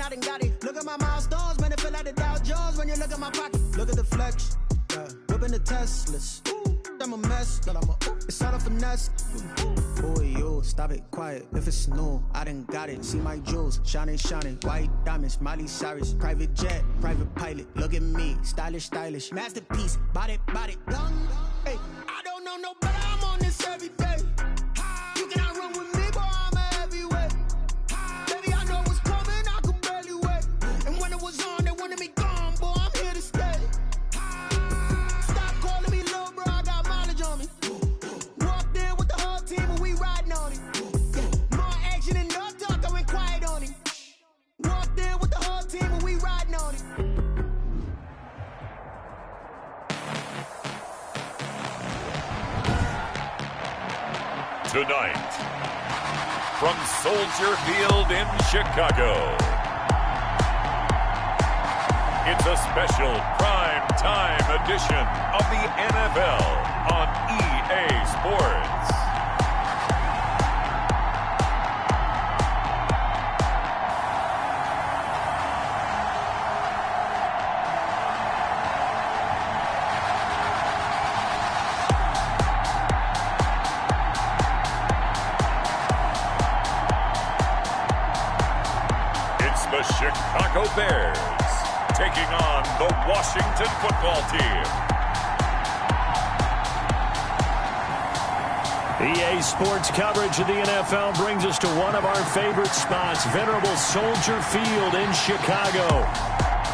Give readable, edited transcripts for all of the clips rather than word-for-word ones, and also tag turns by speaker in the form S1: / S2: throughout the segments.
S1: I done got it. Look at my milestones, man, it feel like the Dow Jones when you look at my pocket. Look at the flex, yeah. Whipping the Teslas. I'm a mess, but it's all a finesse. Who are you? Stop it, quiet. If it's new, I done got it. See my jewels, shining, white diamonds, Miley Cyrus, private jet, private pilot. Look at me, stylish, masterpiece, body, young. Hey, I don't know no better. I'm on this every day. You cannot run with me, boy. I'm a heavyweight. Baby, I know what's coming. I could barely wait. And when it was on, they wanted me gone, boy. I'm here to stay.
S2: Tonight, from Soldier Field in Chicago, it's a special prime time edition of the NFL on EA Sports. The Chicago Bears taking on the Washington football team.
S3: EA Sports coverage of the NFL brings us to one of our favorite spots, venerable Soldier Field in Chicago.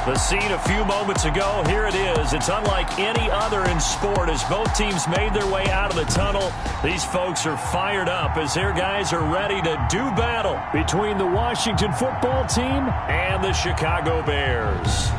S3: The scene a few moments ago, here it is. It's unlike any other in sport as both teams made their way out of the tunnel. These folks are fired up as their guys are ready to do battle between the Washington football team and the Chicago Bears.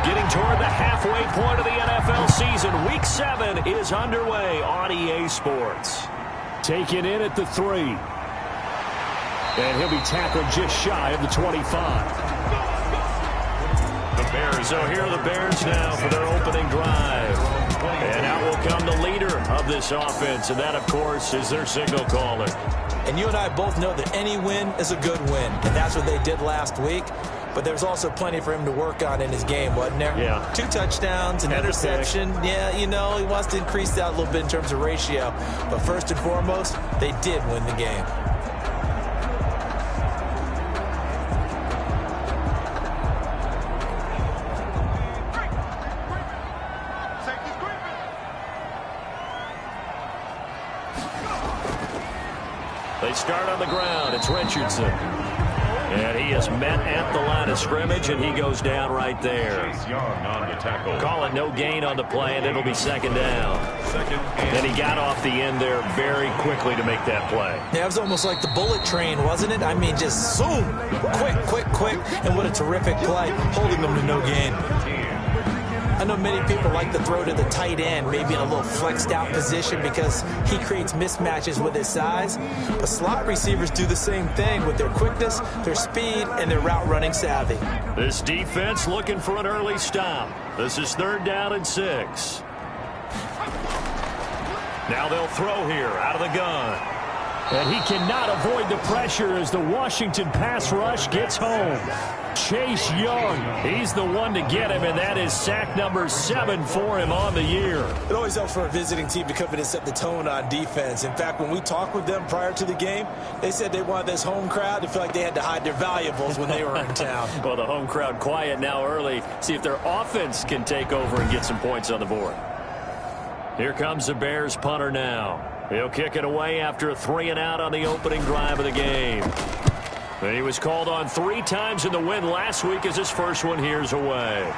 S3: Getting toward the halfway point of the NFL season, Week 7 is underway on EA Sports. Taken in at the 3. And he'll be tackled just shy of the 25. The Bears, so here are the Bears now for their opening drive. And out will come the leader of this offense, and that, of course, is their signal caller.
S4: And you and I both know that any win is a good win, and that's what they did last week. But there's also plenty for him to work on in his game, wasn't there?
S3: Yeah.
S4: 2 touchdowns, an interception. Yeah, you know, he wants to increase that a little bit in terms of ratio. But first and foremost, they did win the game.
S3: They start on the ground. It's Richardson. And he is met at the line of scrimmage, and he goes down right there.
S2: Young on the tackle.
S3: Call it no gain on the play, and it'll be second down. And he got off the end there very quickly to make that play.
S4: Yeah, it was almost like the bullet train, wasn't it? I mean, just zoom, quick, and what a terrific play, holding them to no gain. I know many people like to throw to the tight end, maybe in a little flexed out position because he creates mismatches with his size. But slot receivers do the same thing with their quickness, their speed, and their route running savvy.
S3: This defense looking for an early stop. This is 3rd down and 6. Now they'll throw here out of the gun. And he cannot avoid the pressure as the Washington pass rush gets home. Chase Young, he's the one to get him, and that is sack number 7 for him on the year.
S4: It always helps for a visiting team to come in and set the tone on defense. In fact, when we talked with them prior to the game, they said they wanted this home crowd to feel like they had to hide their valuables when they were in town.
S3: Well, the home crowd quiet now early. See if their offense can take over and get some points on the board. Here comes the Bears punter now. He'll kick it away after a 3-and-out on the opening drive of the game. And he was called on 3 times in the win last week as his first one here's away.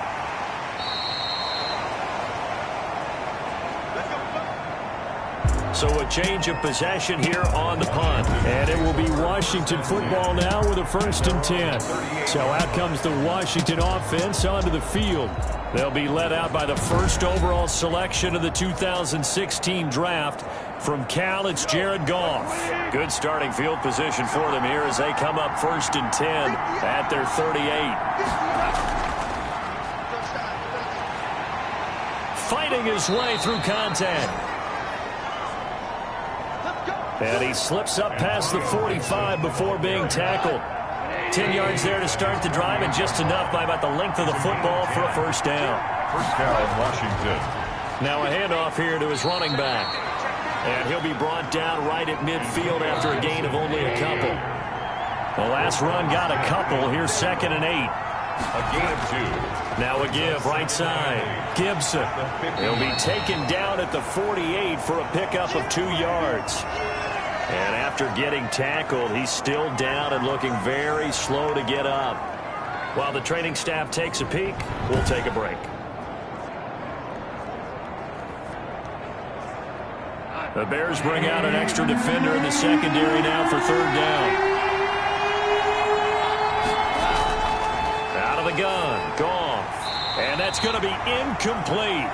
S3: So a change of possession here on the punt. And it will be Washington football now with a 1st and 10. So out comes the Washington offense onto the field. They'll be led out by the 1st overall selection of the 2016 draft. From Cal, it's Jared Goff. Good starting field position for them here as they come up 1st and 10 at their 38. Fighting his way through contact. And he slips up past the 45 before being tackled. 10 yards there to start the drive, and just enough by about the length of the football for a first down.
S2: First down, Washington.
S3: Now a handoff here to his running back. And he'll be brought down right at midfield after a gain of only a couple. The last run got a couple. Here's 2nd and 8.
S2: A gain of 2.
S3: Now a give right side. Gibson. He'll be taken down at the 48 for a pickup of 2 yards. And after getting tackled, he's still down and looking very slow to get up. While the training staff takes a peek, we'll take a break. The Bears bring out an extra defender in the secondary now for 3rd down. Out of the gun, Goff. And that's going to be incomplete.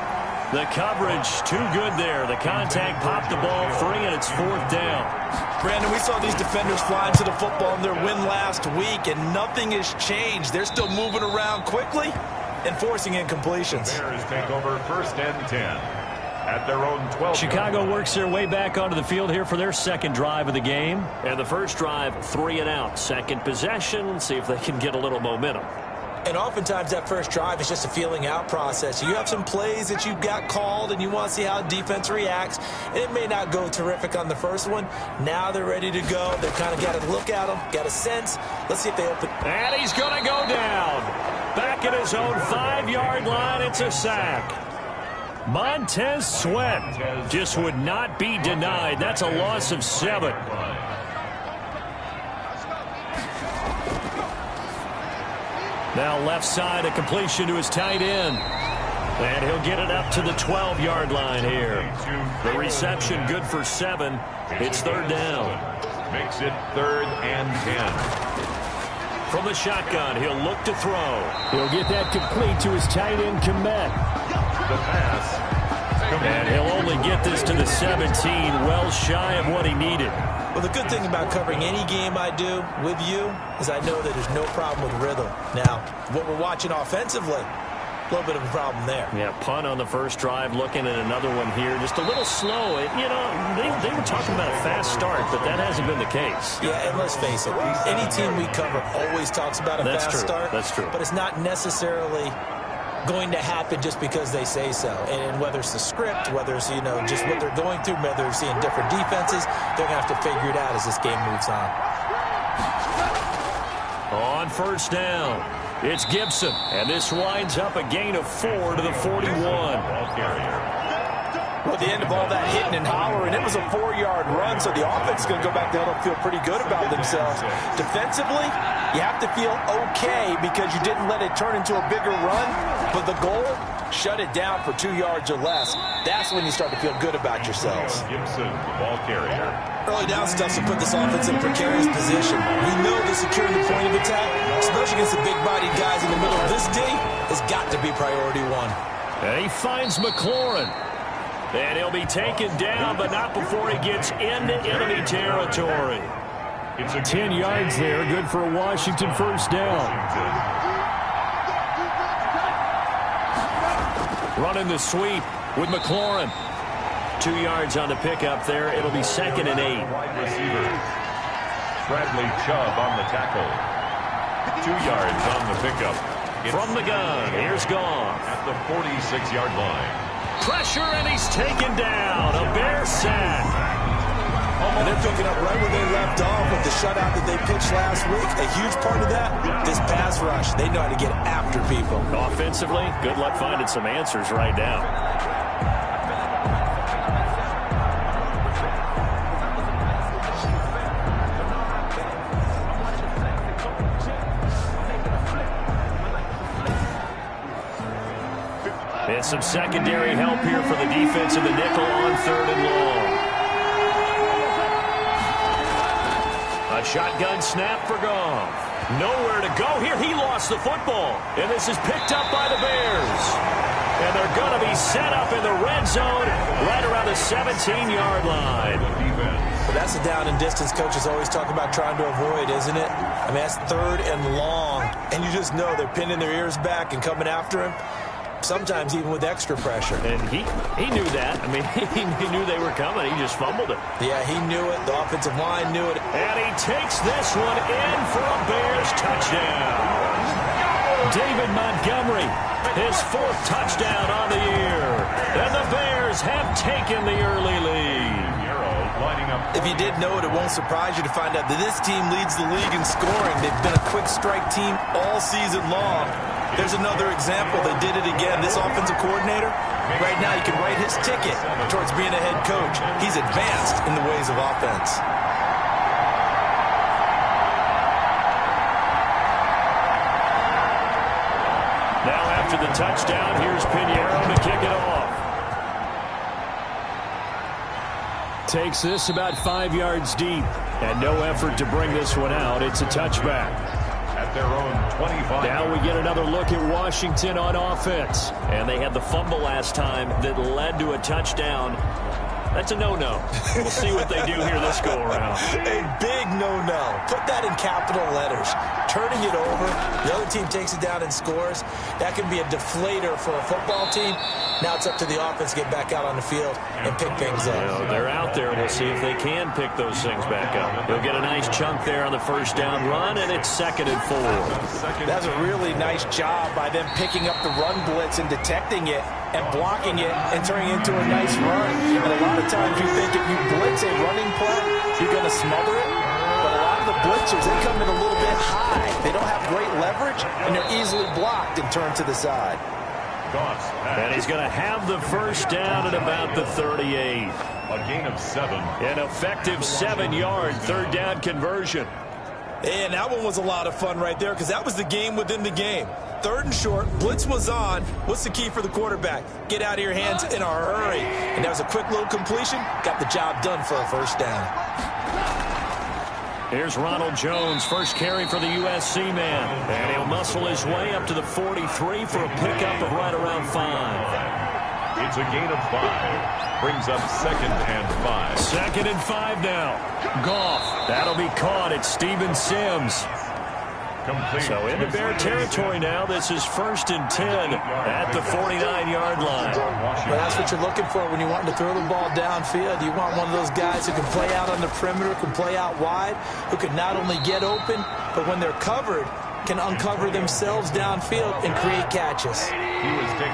S3: The coverage too good there. The contact popped the ball free, and it's 4th down.
S4: Brandon, we saw these defenders flying to the football in their win last week, and nothing has changed. They're still moving around quickly and forcing incompletions.
S2: The Bears take over 1st and 10 at their own 12.
S3: Chicago works their way back onto the field here for their 2nd drive of the game. And the first drive, 3 and out. 2nd possession, see if they can get a little momentum.
S4: And oftentimes that first drive is just a feeling out process. You have some plays that you've got called and you want to see how defense reacts. And it may not go terrific on the first one. Now they're ready to go. They've kind of got to look at them, got a sense. Let's see if they open.
S3: And he's going to go down. Back at his own 5-yard line, it's a sack. Montez Sweat just would not be denied. That's a loss of 7. Now left side, a completion to his tight end. And he'll get it up to the 12-yard line here. The reception good for 7. It's 3rd down.
S2: Makes it 3rd and 10.
S3: From the shotgun, he'll look to throw. He'll get that complete to his tight end, Komet.
S2: The pass.
S3: And he'll only get this to the 17, well shy of what he needed.
S4: Well, the good thing about covering any game I do with you is I know that there's no problem with rhythm. Now, what we're watching offensively, a little bit of a problem there.
S3: Yeah, punt on the first drive, looking at another one here. Just a little slow. You know, they were talking about a fast start, but that hasn't been the case.
S4: Yeah, and let's face it, any team we cover always talks about a fast start.
S3: That's true.
S4: But it's not necessarily going to happen just because they say so. And whether it's the script, whether it's, you know, just what they're going through, whether they're seeing different defenses, they're going to have to figure it out as this game moves on.
S3: On first down, it's Gibson. And this winds up a gain of 4 to the 41.
S2: Ball carrier.
S4: Well, at the end of all that hitting and hollering, it was a 4-yard run, so the offense is going to go back there and feel pretty good about themselves. Defensively, you have to feel okay because you didn't let it turn into a bigger run, but the goal, shut it down for 2 yards or less. That's when you start to feel good about yourselves.
S2: Gibson, the ball carrier.
S4: Early down stuff to put this offense in a precarious position. We know that securing the point of attack, especially against the big-bodied guys in the middle of this D, has got to be priority 1.
S3: And he finds McLaurin. And he'll be taken down, but not before he gets into enemy territory.
S2: It's a
S3: 10 yards there, good for a Washington first down. Running the sweep with McLaurin. 2 yards on the pickup there. It'll be 2nd and 8.
S2: wide receiver. Bradley Chubb on the tackle. 2 yards on the pickup.
S3: From the gun, here's Goff.
S2: At the 46-yard line.
S3: Pressure, and he's taken down. A Bear sack.
S4: And they're picking up right where they left off with the shutout that they pitched last week. A huge part of that, this pass rush. They know how to get after people.
S3: Offensively, good luck finding some answers right now. And some secondary help here for the defense in the nickel on 3rd and long. A shotgun snap for Goff. Nowhere to go here. He lost the football. And this is picked up by the Bears. And they're going to be set up in the red zone right around the 17-yard line.
S4: But that's the down and distance coaches always talk about trying to avoid, isn't it? I mean, that's 3rd and long. And you just know they're pinning their ears back and coming after him, sometimes even with extra pressure.
S3: And he knew that. I mean, he knew they were coming. He just fumbled it.
S4: Yeah, he knew it. The offensive line knew it.
S3: And he takes this one in for a Bears touchdown. David Montgomery, his 4th touchdown on the year. And the Bears have taken the early lead.
S4: If you did know it, it won't surprise you to find out that this team leads the league in scoring. They've been a quick strike team all season long. There's another example. They did it again. This offensive coordinator, right now you can write his ticket towards being a head coach. He's advanced in the ways of offense.
S3: Now after the touchdown, here's Pinheiro to kick it off. Takes this about 5 yards deep. And no effort to bring this one out. It's a touchback.
S2: At their own 25.
S3: Now we get another look at Washington on offense. And they had the fumble last time that led to a touchdown. That's a no-no. We'll see what they do here this go-around.
S4: A big no-no. Put that in capital letters. Turning it over, the other team takes it down and scores. That can be a deflator for a football team. Now it's up to the offense to get back out on the field and pick things up.
S3: Well, they're out there. We'll see if they can pick those things back up. They'll get a nice chunk there on the first down run, and it's 2nd and 4.
S4: That's a really nice job by them picking up the run blitz and detecting it and blocking it and turning it into a nice run. And a lot of times you think if you blitz a running play, you're going to smother it. But a lot of the blitzers, they come in a little bit high. They don't have great leverage, and they're easily blocked and turned to the side.
S3: And he's going to have the first down at about the 38.
S2: A gain of 7.
S3: An effective 7-yard 3rd down conversion.
S4: And that one was a lot of fun right there because that was the game within the game. 3rd and short, blitz was on. What's the key for the quarterback? Get out of your hands in a hurry. And that was a quick little completion. Got the job done for a first down.
S3: Here's Ronald Jones, first carry for the USC man. And he'll muscle his way up to the 43 for a pickup of right around 5.
S2: It's a gain of 5. Brings up 2nd and 5.
S3: 2nd and 5 now. Goff. That'll be caught at Steven Sims.
S2: Complete.
S3: So into Bear territory now. This is 1st and 10 at the 49-yard line.
S4: Well, that's what you're looking for when you want to throw the ball downfield. You want one of those guys who can play out on the perimeter, can play out wide, who can not only get open, but when they're covered, can uncover themselves downfield and create catches.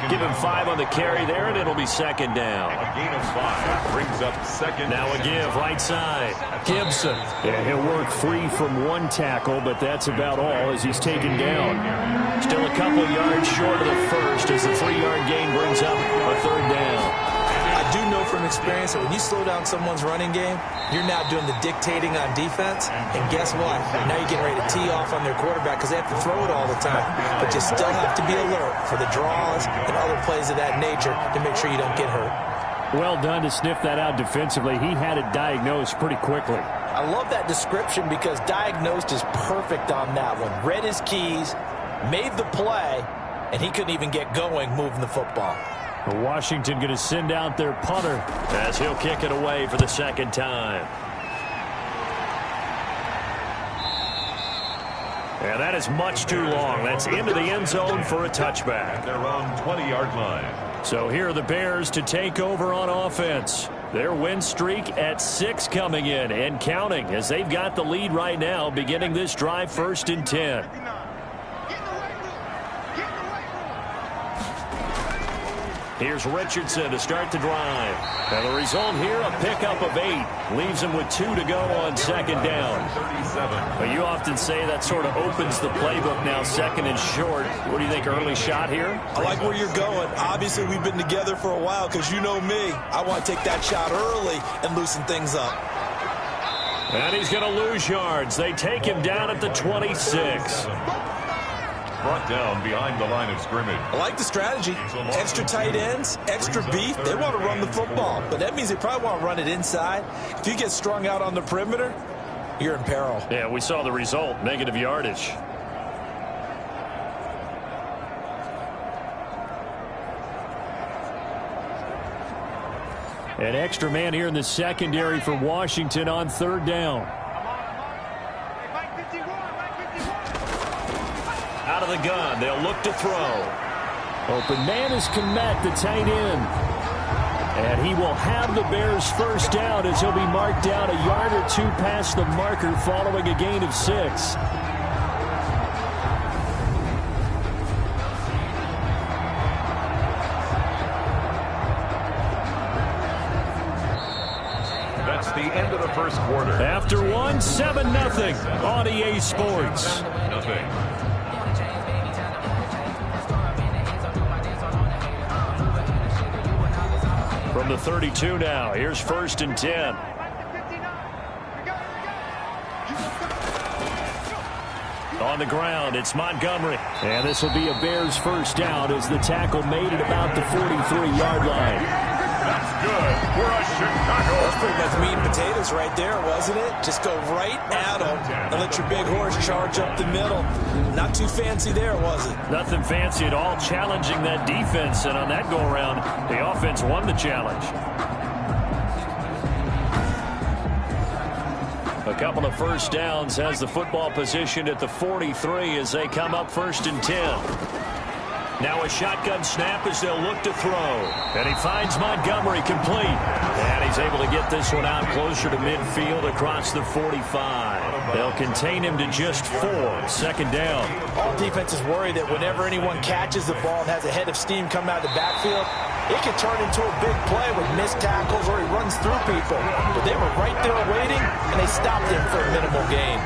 S3: Give him 5 on the carry there, and it'll be 2nd down.
S2: A gain of 5 brings up 2nd.
S3: Now a give, right side. Gibson. Yeah, he'll work free from 1 tackle, but that's about all as he's taken down. Still a couple yards short of the first as the 3-yard gain brings up a 3rd down.
S4: I do know from experience that when you slow down someone's running game, you're now doing the dictating on defense. And guess what? Now you're getting ready to tee off on their quarterback because they have to throw it all the time. But you still have to be alert for the draws and other plays of that nature to make sure you don't get hurt.
S3: Well done to sniff that out defensively. He had it diagnosed pretty quickly.
S4: I love that description because diagnosed is perfect on that one. Read his keys, made the play, and he couldn't even get going moving the football.
S3: Washington going to send out their punter as he'll kick it away for the 2nd time. And that is much too long. That's into the end zone for a touchback.
S2: At their own 20-yard line.
S3: So here are the Bears to take over on offense. Their win streak at 6 coming in and counting as they've got the lead right now beginning this drive 1st and 10. Here's Richardson to start the drive. And the result here, a pickup of 8. Leaves him with 2 to go on 2nd down.
S2: 37.
S3: But you often say that sort of opens the playbook now, 2nd and short. What do you think, early shot here?
S4: I like where you're going. Obviously, we've been together for a while because you know me. I want to take that shot early and loosen things up.
S3: And he's going to lose yards. They take him down at the 26.
S2: Brought down behind the line of scrimmage.
S4: I like the strategy. Extra tight ends, extra beef. They want to run the football, but that means they probably want to run it inside. If you get strung out on the perimeter, you're in peril.
S3: Yeah, we saw the result, negative yardage. An extra man here in the secondary for Washington on third down. Out of the gun, they'll look to throw. Open man is Kmet, the tight end. And he will have the Bears first down as he'll be marked down a yard or two past the marker following a gain of 6.
S2: That's the end of the first quarter.
S3: After one, 7-0 on EA Sports.
S2: Nothing.
S3: From the 32 now, here's 1st and 10. On the ground, it's Montgomery. And this will be a Bears first down as the tackle made it about the 43-yard line.
S2: That's good for a Chicago.
S4: That's pretty much meat and potatoes right there, wasn't it? Just go right at them and let your big horse charge up the middle. Not too fancy there, was it?
S3: Nothing fancy at all, challenging that defense. And on that go-around, the offense won the challenge. A couple of first downs, has the football position at the 43 as they come up 1st and 10. Now a shotgun snap as they'll look to throw. And he finds Montgomery complete. And he's able to get this one out closer to midfield across the 45. They'll contain him to just 4. 2nd down.
S4: All defenses worry that whenever anyone catches the ball and has a head of steam come out of the backfield, it can turn into a big play with missed tackles or he runs through people. But they were right there waiting, and they stopped him for a minimal gain.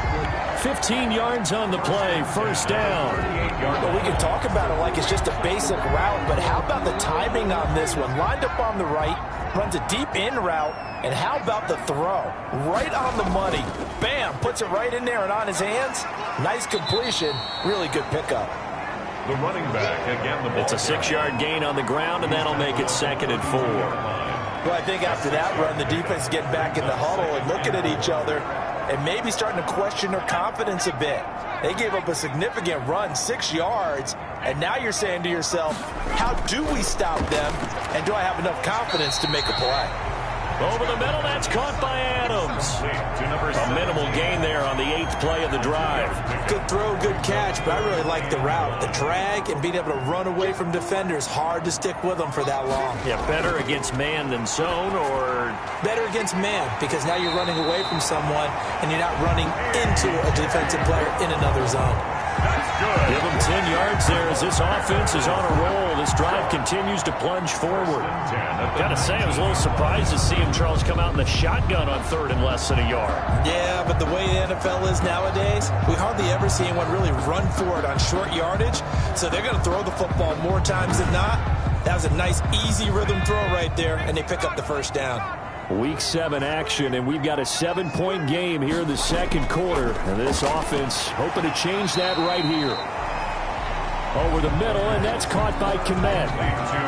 S3: 15 yards on the play, 1st down.
S4: Well, we can talk about it like it's just a basic route, but how about the timing on this one? Lined up on the right, runs a deep in route, and how about the throw? Right on the money. Bam, puts it right in there and on his hands. Nice completion, really good pickup.
S2: The running back, again, the ball.
S3: It's a 6-yard gain on the ground, and that'll make it 2nd and 4.
S4: Well, I think after that run, the defense is getting back in the huddle and looking at each other and maybe starting to question their confidence a bit. They gave up a significant run, 6 yards, and now you're saying to yourself, how do we stop them, and do I have enough confidence to make a play?
S3: Over the middle, that's caught by Adams. A minimal gain there on the 8th play of the drive.
S4: Good throw, good catch, but I really like the route. The drag and being able to run away from defenders, hard to stick with them for that long.
S3: Yeah, better against man than zone, or?
S4: Better against man, because now you're running away from someone and you're not running into a defensive player in another zone.
S3: Give him 10 yards there as this offense is on a roll. This drive continues to plunge forward. Gotta say, I was a little surprised to see him, Charles, come out in the shotgun on 3rd and less than a yard.
S4: Yeah, but the way the NFL is nowadays, we hardly ever see anyone really run for it on short yardage. So they're going to throw the football more times than not. That was a nice, easy rhythm throw right there, and they pick up the 1st down.
S3: Week 7 action, and we've got a 7-point game here in the 2nd quarter. And this offense hoping to change that right here. Over the middle, and that's caught by Kmet.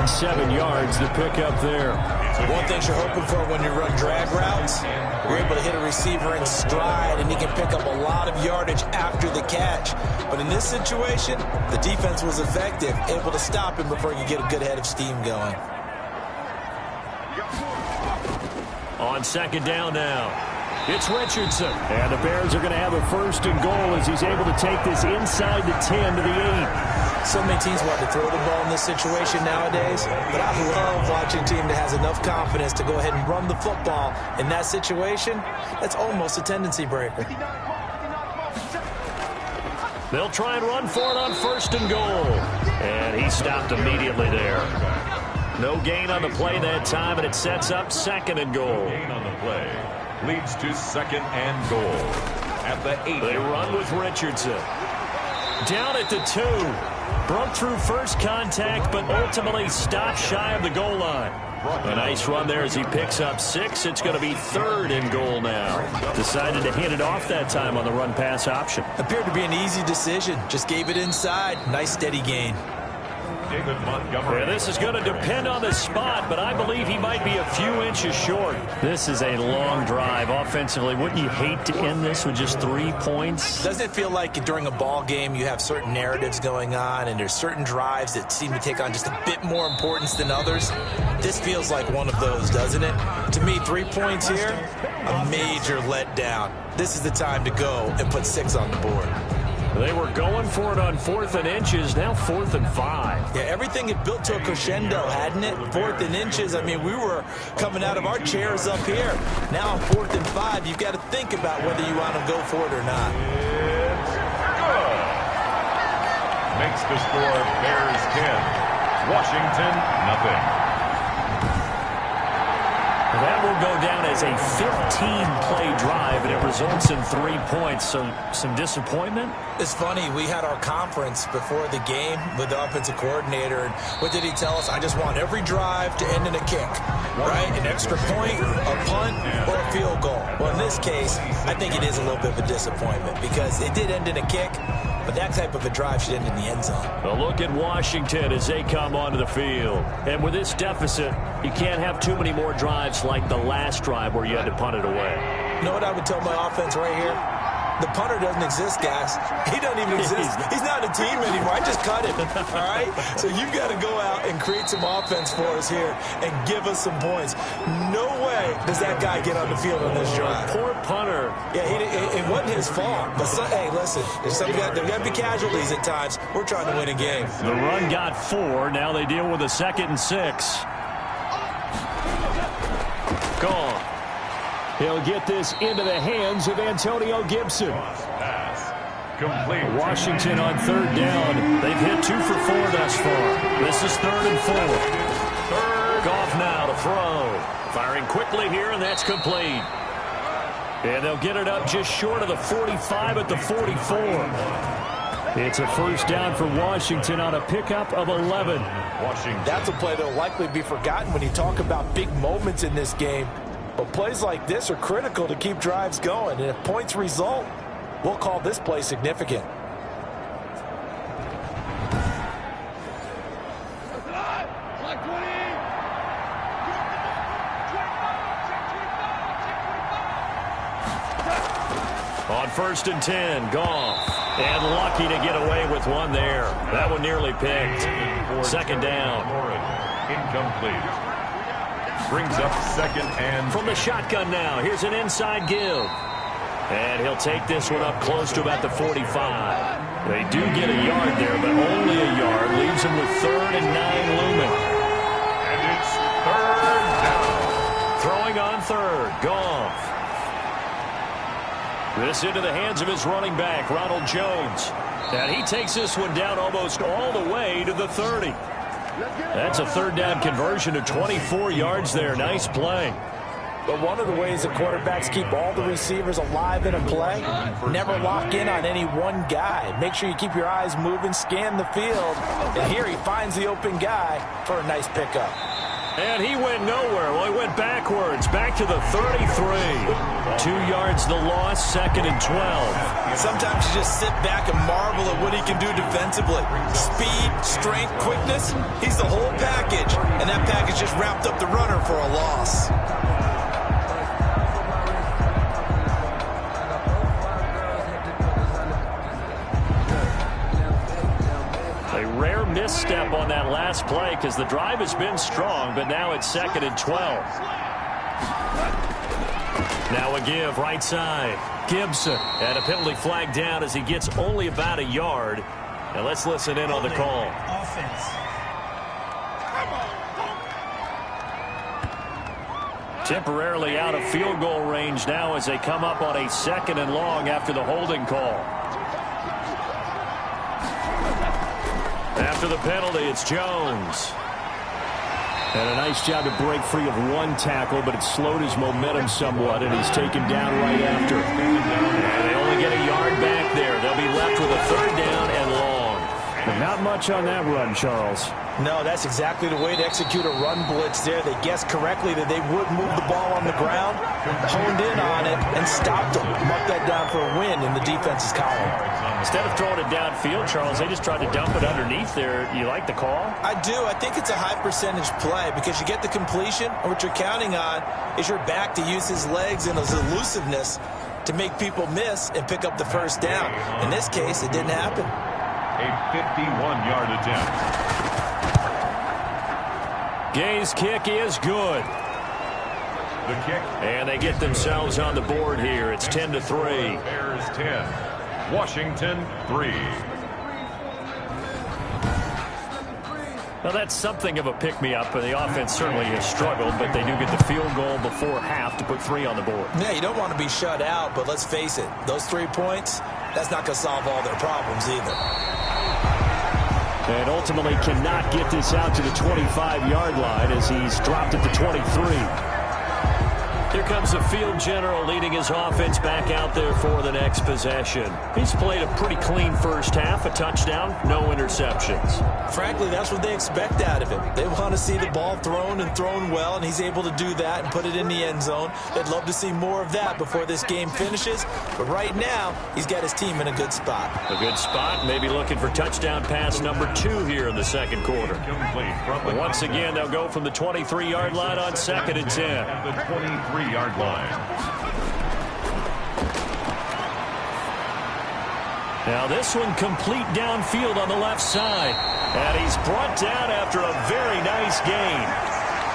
S3: 7 yards to pick up there.
S4: One thing you're hoping for when you run drag routes, you're able to hit a receiver in stride, and he can pick up a lot of yardage after the catch. But in this situation, the defense was effective, able to stop him before he could get a good head of steam going.
S3: On 2nd down now, it's Richardson. And the Bears are going to have a 1st and goal as he's able to take this inside the 10 to the 8.
S4: So many teams want to throw the ball in this situation nowadays, but I love watching a team that has enough confidence to go ahead and run the football. In that situation, that's almost a tendency breaker.
S3: They'll try and run for it on 1st and goal. And he stopped immediately there. No gain on the play that time, and it sets up 2nd and goal.
S2: Gain on the play leads to 2nd and goal at the 8.
S3: They run with Richardson. Down at the 2. Broke through first contact, but ultimately stopped shy of the goal line. A nice run there as he picks up 6. It's going to be 3rd and goal now. Decided to hand it off that time on the run-pass option.
S4: Appeared to be an easy decision. Just gave it inside. Nice steady gain.
S3: Yeah, this is going to depend on the spot, but I believe he might be a few inches short. This is a long drive offensively. Wouldn't you hate to end this with just 3 points?
S4: Doesn't it feel like during a ball game you have certain narratives going on and there's certain drives that seem to take on just a bit more importance than others? This feels like one of those, doesn't it? To me, 3 points here, a major letdown. This is the time to go and put 6 on the board.
S3: They were going for it on 4th and inches, now 4th and 5.
S4: Yeah, everything had built to a crescendo, hadn't it? 4th and inches, I mean, we were coming out of our chairs up here. Now on 4th and 5, you've got to think about whether you want to go for it or not.
S2: It's good. Makes the score Bears 10, Washington nothing.
S3: That will go down as a 15-play drive, and it results in 3 points. So some disappointment?
S4: It's funny. We had our conference before the game with the offensive coordinator, and what did he tell us? I just want every drive to end in a kick, right? An extra point, a punt, or a field goal. Well, in this case, I think it is a little bit of a disappointment because it did end in a kick, but that type of a drive should end in the end zone.
S3: A look at Washington as they come onto the field. And with this deficit, you can't have too many more drives like the last drive where you had to punt it away.
S4: You know what I would tell my offense right here? The punter doesn't exist, guys. He doesn't even exist. He's not a team anymore. I just cut him, all right? So you've got to go out and create some offense for us here and give us some points. No way does that guy get on the field on this drive.
S3: Poor punter.
S4: Yeah, it wasn't his fault. But, hey, listen, there's got to be casualties at times. We're trying to win a game.
S3: The run got 4. Now they deal with a 2nd and 6. Gone. He'll get this into the hands of Antonio Gibson.
S2: Complete.
S3: Washington on 3rd down. They've hit 2 for 4 thus far. This is 3rd and 4. Goff now to throw. Firing quickly here, and that's complete. And they'll get it up just short of the 45 at the 44. It's a 1st down for Washington on a pickup of 11.
S4: That's a play that will likely be forgotten when you talk about big moments in this game. But plays like this are critical to keep drives going. And if points result, we'll call this play significant.
S3: On 1st and 10, Goff. And lucky to get away with one there. That one nearly picked. 2nd down.
S2: Incomplete. Brings up 2nd and...
S3: From the shotgun now, here's an inside give. And he'll take this one up close to about the 45. They do get a yard there, but only a yard. Leaves him with 3rd and 9 looming.
S2: And it's 3rd down.
S3: Throwing on 3rd, Goff. This into the hands of his running back, Ronald Jones. And he takes this one down almost all the way to the 30. That's a 3rd down conversion of 24 yards there. Nice play.
S4: But one of the ways that quarterbacks keep all the receivers alive in a play, never lock in on any one guy. Make sure you keep your eyes moving, scan the field. And here he finds the open guy for a nice pickup.
S3: And he went nowhere. Well, he went backwards, back to the 33. 2 yards the loss, 2nd and 12.
S4: Sometimes you just sit back and marvel at what he can do defensively. Speed, strength, quickness, he's the whole package. And that package just wrapped up the runner for a loss.
S3: Rare misstep on that last play because the drive has been strong, but now it's 2nd and 12. Now a give right side. Gibson, and a penalty flag down as he gets only about a yard. Now let's listen in on the call. Temporarily out of field goal range now as they come up on a 2nd and long after the holding call. After the penalty, it's Jones. And a nice job to break free of one tackle, but it slowed his momentum somewhat, and he's taken down right after. And they only get a yard back there. They'll be left with a 3rd down and long. But not much on that run, Charles.
S4: No, that's exactly the way to execute a run blitz there. They guessed correctly that they would move the ball on the ground, honed in on it, and stopped them. Mark that down for a win in the defense's column.
S3: Instead of throwing it downfield, Charles, they just tried to dump it underneath there. You like the call?
S4: I do. I think it's a high percentage play because you get the completion, and what you're counting on is your back to use his legs and his elusiveness to make people miss and pick up the first down. In this case, it didn't happen.
S2: A 51-yard attempt.
S3: Gay's kick is good.
S2: The kick.
S3: And they get themselves on the board here. It's 10-3.
S2: Bears 10. Washington 3.
S3: Now, that's something of a pick-me-up, and the offense certainly has struggled, but they do get the field goal before half to put 3 on the board.
S4: Yeah, you don't want to be shut out, but let's face it, those 3 points, that's not going to solve all their problems either.
S3: And ultimately cannot get this out to the 25-yard line as he's dropped at the 23. Here comes the field general leading his offense back out there for the next possession. He's played a pretty clean first half, a touchdown, no interceptions.
S4: Frankly, that's what they expect out of him. They want to see the ball thrown and thrown well, and he's able to do that and put it in the end zone. They'd love to see more of that before this game finishes, but right now, he's got his team in a good spot.
S3: A good spot, maybe looking for touchdown pass number 2 here in the second quarter. But once again, they'll go from the 23-yard line on 2nd and 10.
S2: At the 23-yard line.
S3: Now this one complete downfield on the left side. And he's brought down after a very nice gain.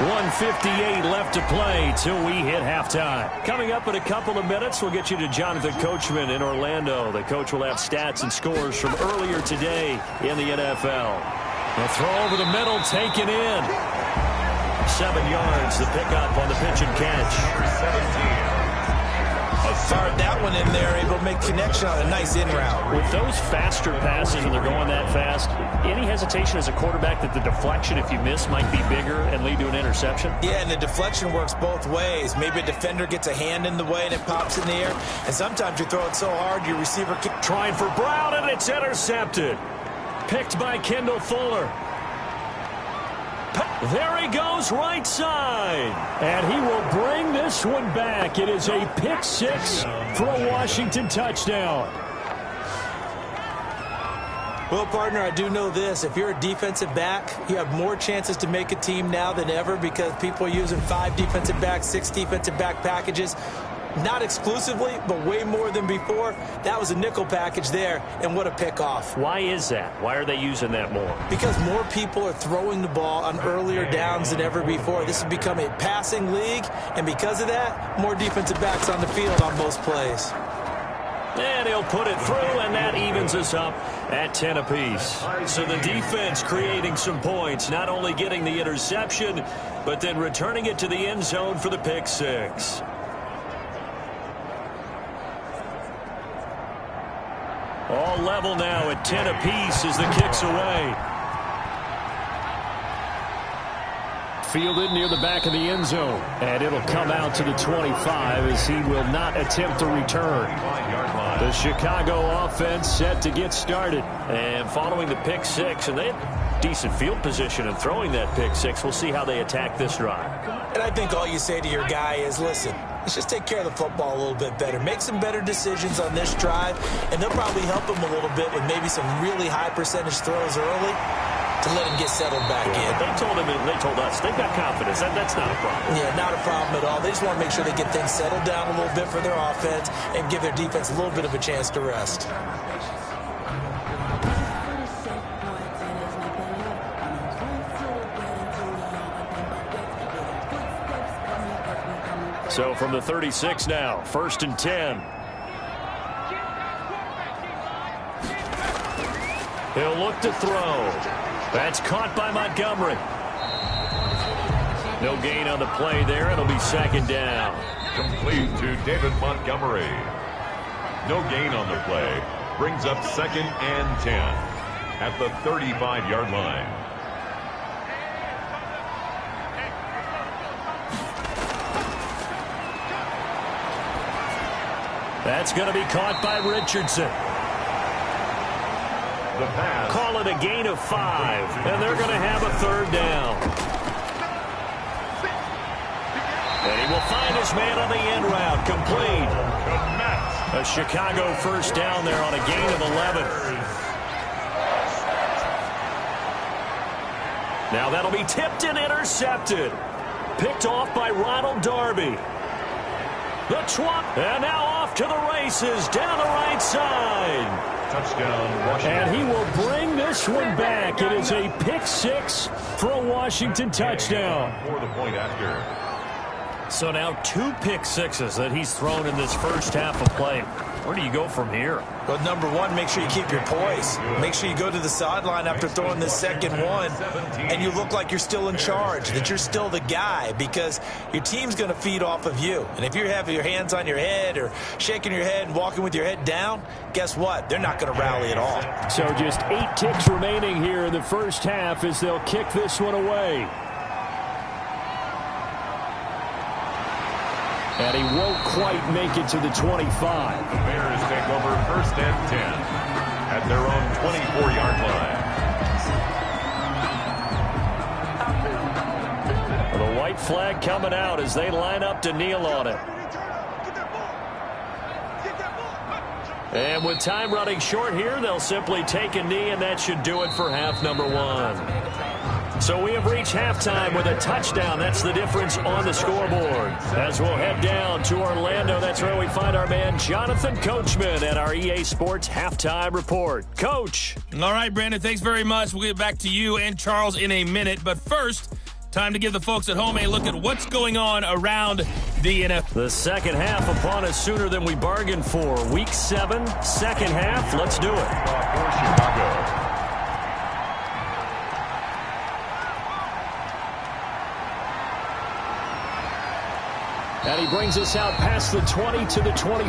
S3: 1:58 left to play till we hit halftime. Coming up in a couple of minutes, we'll get you to Jonathan Coachman in Orlando. The coach will have stats and scores from earlier today in the NFL. The throw over the middle, taken in. 7 yards, the pickup on the pitch and catch.
S2: 17.
S4: Fired that one in there, able to make connection on a nice in route.
S3: With those faster passes when they're going that fast, any hesitation as a quarterback that the deflection, if you miss, might be bigger and lead to an interception?
S4: Yeah, and the deflection works both ways. Maybe a defender gets a hand in the way and it pops in the air. And sometimes you throw it so hard, your receiver can...
S3: Trying for Brown, and it's intercepted. Picked by Kendall Fuller. There he goes, right side. And he will bring this one back. It is a pick 6 for a Washington touchdown.
S4: Well, partner, I do know this. If you're a defensive back, you have more chances to make a team now than ever because people are using 5 defensive backs, 6 defensive back packages. Not exclusively, but way more than before. That was a nickel package there, and what a pickoff.
S3: Why is that? Why are they using that more?
S4: Because more people are throwing the ball on earlier downs than ever before. This has become a passing league, and because of that, more defensive backs on the field on most plays.
S3: And he'll put it through, and that evens us up at 10 apiece. So the defense creating some points, not only getting the interception, but then returning it to the end zone for the pick 6. All level now at 10 apiece as the kick's away. Fielded near the back of the end zone. And it'll come out to the 25 as he will not attempt to return. The Chicago offense set to get started. And following the pick 6, and they have decent field position in throwing that pick 6. We'll see how they attack this drive.
S4: And I think all you say to your guy is, listen, let's just take care of the football a little bit better. Make some better decisions on this drive, and they'll probably help him a little bit with maybe some really high percentage throws early to let him get settled back in.
S3: They told him, and they told us, they've got confidence. That's not a problem.
S4: Yeah, not a problem at all. They just want to make sure they get things settled down a little bit for their offense and give their defense a little bit of a chance to rest.
S3: So from the 36 now, 1st and 10. He'll look to throw. That's caught by Montgomery. No gain on the play there. It'll be 2nd down.
S2: Complete to David Montgomery. No gain on the play. Brings up 2nd and 10 at the 35-yard line.
S3: That's going to be caught by Richardson.
S2: The pass.
S3: Call it a gain of 5, and they're going to have a 3rd down. And he will find his man on the end route, complete.
S2: Connect.
S3: A Chicago first down there on a gain of 11. Now that'll be tipped and intercepted. Picked off by Ronald Darby. The Twop, and now off to the races down the right side.
S2: Touchdown, Washington.
S3: And he will bring this one back. It is a pick six for a Washington touchdown.
S2: For the point after.
S3: So now 2 pick sixes that he's thrown in this first half of play. Where do you go from here?
S4: Well, number one, make sure you keep your poise. Make sure you go to the sideline after throwing this second one, and you look like you're still in charge, that you're still the guy, because your team's going to feed off of you. And if you're having your hands on your head or shaking your head and walking with your head down, guess what? They're not going to rally at all.
S3: So just 8 ticks remaining here in the first half as they'll kick this one away. And he won't quite make it to the 25.
S2: The Bears take over first and 10 at their own 24-yard line.
S3: The white flag coming out as they line up to kneel on it. And with time running short here, they'll simply take a knee, and that should do it for half number 1. So we have reached halftime with a touchdown. That's the difference on the scoreboard. As we'll head down to Orlando, that's where we find our man Jonathan Coachman at our EA Sports Halftime Report. Coach.
S5: All right, Brandon, thanks very much. We'll get back to you and Charles in a minute. But first, time to give the folks at home a look at what's going on around the NFL.
S3: The second half upon us sooner than we bargained for. Week 7, second half. Let's do it.
S2: For Chicago.
S3: And he brings us out past the 20 to the 24.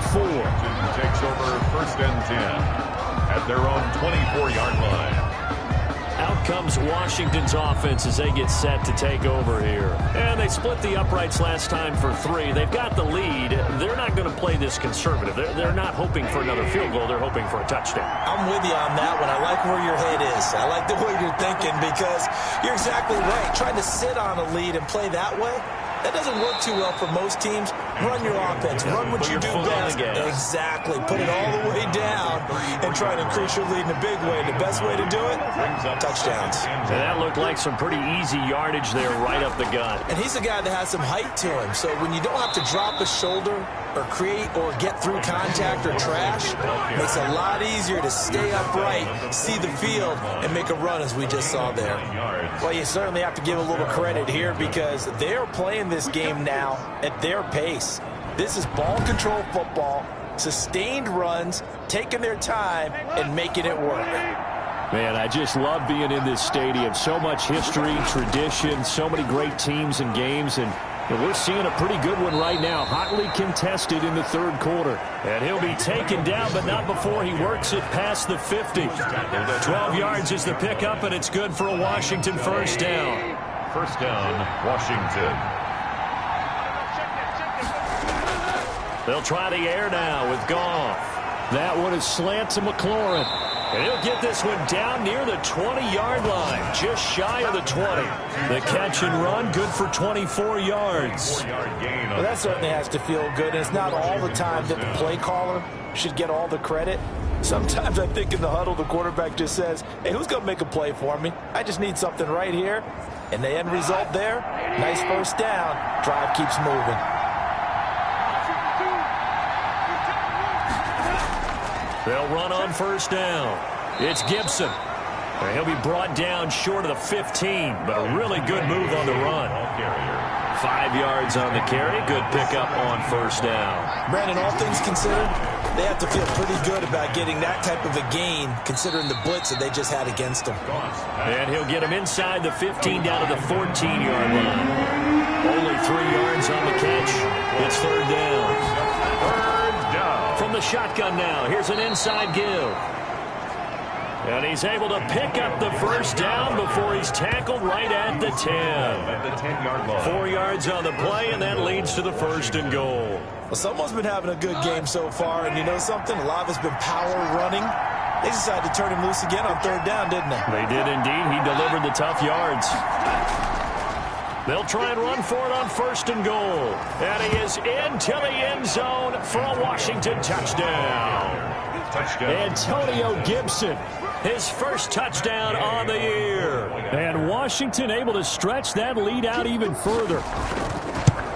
S2: Takes over first and 10 at their own 24-yard line.
S3: Out comes Washington's offense as they get set to take over here. And they split the uprights last time for 3. They've got the lead. They're not going to play this conservative. They're not hoping for another field goal. They're hoping for a touchdown.
S4: I'm with you on that one. I like where your head is. I like the way you're thinking, because you're exactly right. Trying to sit on a lead and play that way, that doesn't work too well for most teams. Run your offense. Run what you do best. Exactly. Put it all the way down and try to increase your lead in a big way. The best way to do it, touchdowns.
S3: And that looked like some pretty easy yardage there right up the gut.
S4: And he's a guy that has some height to him. So when you don't have to drop a shoulder or create or get through contact or trash, it makes it a lot easier to stay upright, see the field, and make a run as we just saw there. Well, you certainly have to give a little credit here, because they're playing this game now at their pace. This is ball control football, sustained runs, taking their time, and making it work.
S3: Man, I just love being in this stadium. So much history, tradition, so many great teams and games, and we're seeing a pretty good one right now. Hotly contested in the third quarter. And he'll be taken down, but not before he works it past the 50. 12 yards is the pickup, and it's good for a Washington first down.
S2: First down, Washington.
S3: They'll try the air now with Goff. That one is slant to McLaurin. And he'll get this one down near the 20-yard line, just shy of the 20. The catch and run, good for 24 yards.
S4: Well, that certainly has to feel good. And it's not all the time that the play caller should get all the credit. Sometimes I think in the huddle, the quarterback just says, hey, who's going to make a play for me? I just need something right here. And the end result there, nice first down. Drive keeps moving.
S3: They'll run on first down. It's Gibson. And he'll be brought down short of the 15, but a really good move on the run. 5 yards on the carry. Good pickup on first down.
S4: Brandon, all things considered, they have to feel pretty good about getting that type of a gain, considering the blitz that they just had against them.
S3: And he'll get him inside the 15 down to the 14-yard line. Only 3 yards on the catch. It's third down. From the shotgun now, here's an inside give. And he's able to pick up the first down before he's tackled right at the 10.
S2: At the 10-yard line.
S3: 4 yards on the play, and that leads to the first and goal.
S4: Well, someone's been having a good game so far, and you know something? A lot of it's been power running. They decided to turn him loose again on third down, didn't they?
S3: They did indeed. He delivered the tough yards. They'll try and run for it on 1st and goal. And he is into the end zone for a Washington touchdown. Antonio Gibson, his first touchdown on the year. And Washington able to stretch that lead out even further.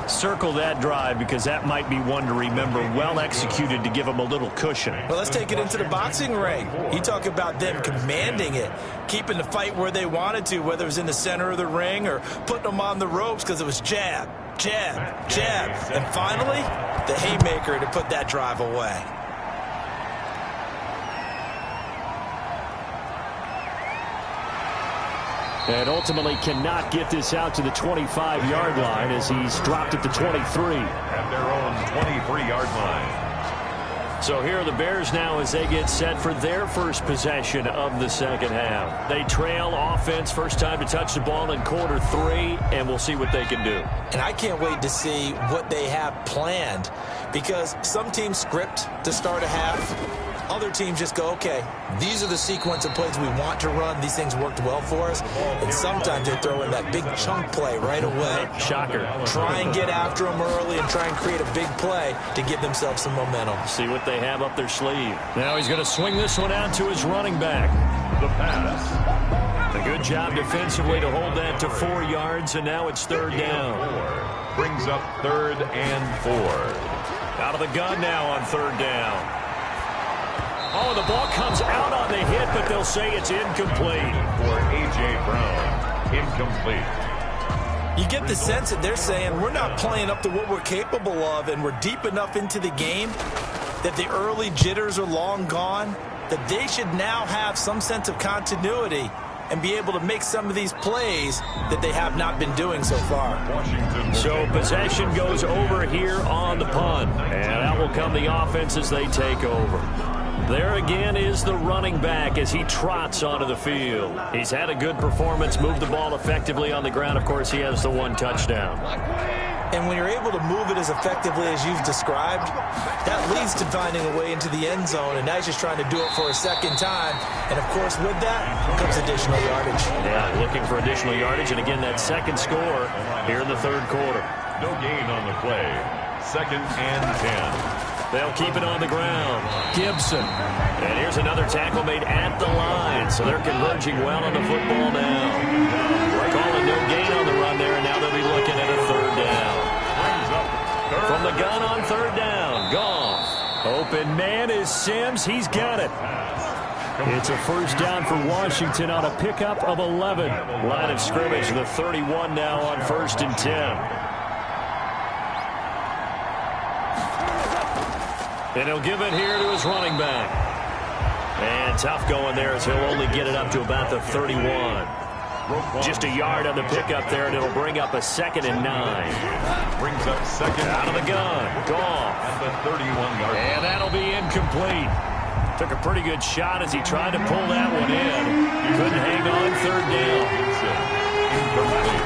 S3: Circle that drive because that might be one to remember. Well executed to give them a little cushion.
S4: Well, let's take it into the boxing ring. You talk about them commanding it, keeping the fight where they wanted to, whether it was in the center of the ring or putting them on the ropes because it was jab, jab, jab. And finally, the haymaker to put that drive away.
S3: And ultimately cannot get this out to the 25-yard line as he's dropped at the 23.
S2: At their own 23-yard line.
S3: So here are the Bears now as they get set for their first possession of the second half. They trail offense, first time to touch the ball in quarter 3, and we'll see what they can do.
S4: And I can't wait to see what they have planned because some teams script to start a half. Other teams just go, okay, these are the sequence of plays we want to run. These things worked well for us. And sometimes they throw in that big chunk play right away.
S3: Shocker.
S4: Try and get after them early and try and create a big play to give themselves some momentum.
S3: See what they have up their sleeve. Now he's going to swing this one out to his running back.
S2: The pass.
S3: A good job defensively to hold that to 4 yards, and now it's 3rd down.
S2: Brings up 3rd and 4.
S3: Out of the gun now on 3rd down. Oh, the ball comes out on the hit, but they'll say it's incomplete.
S2: For A.J. Brown, incomplete.
S4: You get the sense that they're saying we're not playing up to what we're capable of, and we're deep enough into the game that the early jitters are long gone, that they should now have some sense of continuity and be able to make some of these plays that they have not been doing so far.
S3: So possession goes over here on the punt, and out will come the offense as they take over. There again is the running back as he trots onto the field. He's had a good performance, moved the ball effectively on the ground. Of course, he has the 1 touchdown.
S4: And when you're able to move it as effectively as you've described, that leads to finding a way into the end zone, and now he's just trying to do it for a second time. And, of course, with that comes additional yardage.
S3: Yeah, looking for additional yardage, and again, that second score here in the 3rd quarter.
S2: No gain on the play. 2nd and 10.
S3: They'll keep it on the ground. Gibson. And here's another tackle made at the line. So they're converging well on the football now. Calling no gain on the run there, and now they'll be looking at a 3rd down. From the gun on 3rd down. Goff. Open man is Sims. He's got it. It's a 1st down for Washington on a pickup of 11. Line of scrimmage, the 31 now on 1st and 10. And he'll give it here to his running back. And tough going there as he'll only get it up to about the 31. Just a yard on the pickup there, and it'll bring up a 2nd and 9.
S2: Brings up 2nd.
S3: Out of the gun. Goff.
S2: At the 31-yard line.
S3: And that'll be incomplete. Took a pretty good shot as he tried to pull that one in. Couldn't hang on 3rd down.
S2: Incomplete.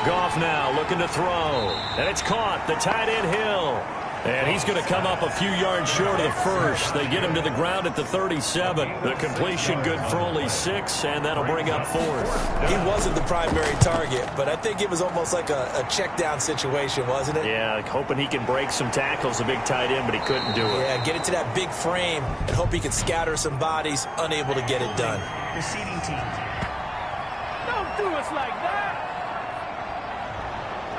S3: Goff now looking to throw. And it's caught. The tight end Hill. And he's going to come up a few yards short of the 1st. They get him to the ground at the 37. The completion good for only 6, and that'll bring up 4th.
S4: He wasn't the primary target, but I think it was almost like a check down situation, wasn't it?
S3: Yeah, hoping he can break some tackles, the big tight end, but he couldn't do it.
S4: Yeah, get it to that big frame and hope he could scatter some bodies, unable to get it done.
S6: Receiving team. Don't do us like that.